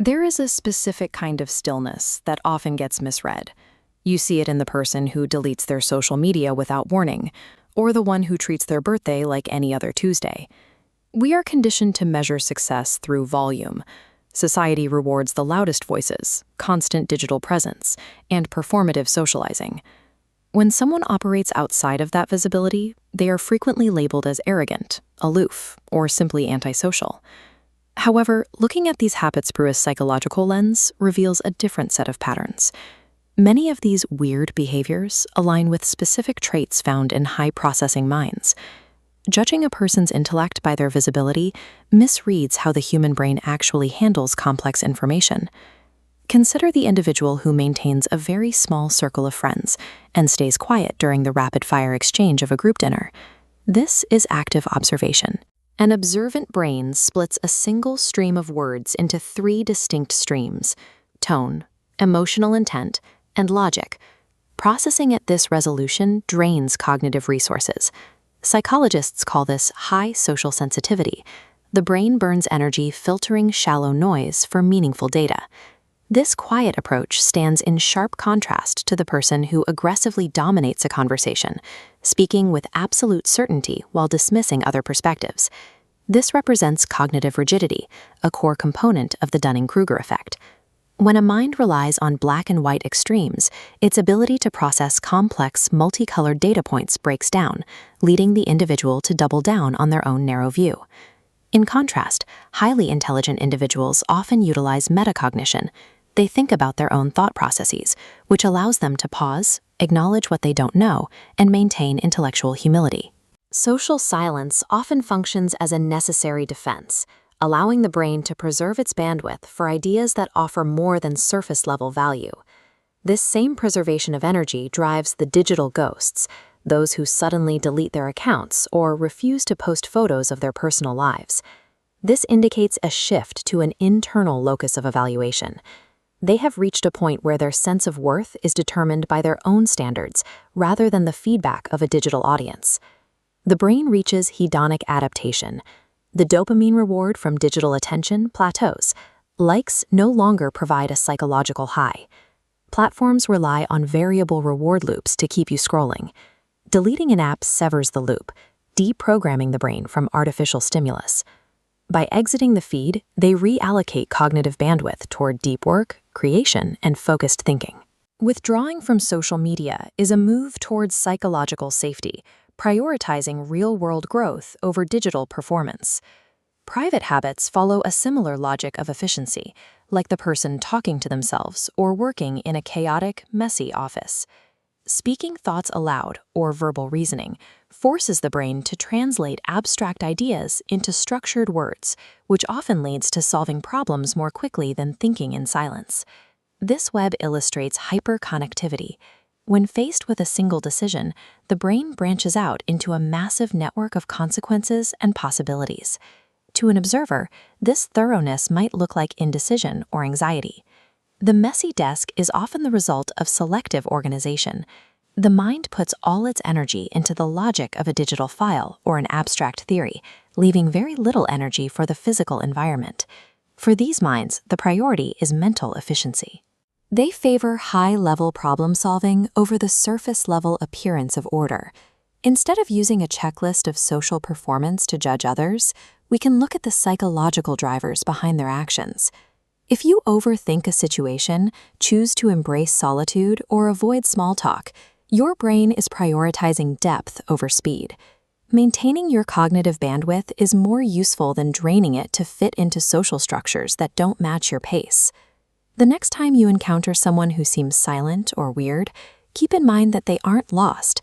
There is a specific kind of stillness that often gets misread. You see it in the person who deletes their social media without warning, or the one who treats their birthday like any other Tuesday. We are conditioned to measure success through volume. Society rewards the loudest voices, constant digital presence, and performative socializing. When someone operates outside of that visibility, they are frequently labeled as arrogant, aloof, or simply antisocial. However, looking at these habits through a psychological lens reveals a different set of patterns. Many of these weird behaviors align with specific traits found in high-processing minds. Judging a person's intellect by their visibility misreads how the human brain actually handles complex information. Consider the individual who maintains a very small circle of friends and stays quiet during the rapid-fire exchange of a group dinner. This is active observation. An observant brain splits a single stream of words into three distinct streams: tone, emotional intent, and logic. Processing at this resolution drains cognitive resources. Psychologists call this high social sensitivity. The brain burns energy filtering shallow noise for meaningful data. This quiet approach stands in sharp contrast to the person who aggressively dominates a conversation, speaking with absolute certainty while dismissing other perspectives. This represents cognitive rigidity, a core component of the Dunning-Kruger effect. When a mind relies on black and white extremes, its ability to process complex, multicolored data points breaks down, leading the individual to double down on their own narrow view. In contrast, highly intelligent individuals often utilize metacognition. They think about their own thought processes, which allows them to pause, acknowledge what they don't know, and maintain intellectual humility. Social silence often functions as a necessary defense, allowing the brain to preserve its bandwidth for ideas that offer more than surface-level value. This same preservation of energy drives the digital ghosts, those who suddenly delete their accounts or refuse to post photos of their personal lives. This indicates a shift to an internal locus of evaluation. They have reached a point where their sense of worth is determined by their own standards rather than the feedback of a digital audience. The brain reaches hedonic adaptation. The dopamine reward from digital attention plateaus. Likes no longer provide a psychological high. Platforms rely on variable reward loops to keep you scrolling. Deleting an app severs the loop, deprogramming the brain from artificial stimulus. By exiting the feed, they reallocate cognitive bandwidth toward deep work, creation, and focused thinking. Withdrawing from social media is a move towards psychological safety, prioritizing real-world growth over digital performance. Private habits follow a similar logic of efficiency, like the person talking to themselves or working in a chaotic, messy office. Speaking thoughts aloud, or verbal reasoning, forces the brain to translate abstract ideas into structured words, which often leads to solving problems more quickly than thinking in silence. This web illustrates hyperconnectivity. When faced with a single decision, the brain branches out into a massive network of consequences and possibilities. To an observer, this thoroughness might look like indecision or anxiety. The messy desk is often the result of selective organization. The mind puts all its energy into the logic of a digital file or an abstract theory, leaving very little energy for the physical environment. For these minds, the priority is mental efficiency. They favor high-level problem-solving over the surface-level appearance of order. Instead of using a checklist of social performance to judge others, we can look at the psychological drivers behind their actions. If you overthink a situation, choose to embrace solitude, or avoid small talk, your brain is prioritizing depth over speed. Maintaining your cognitive bandwidth is more useful than draining it to fit into social structures that don't match your pace. The next time you encounter someone who seems silent or weird, keep in mind that they aren't lost.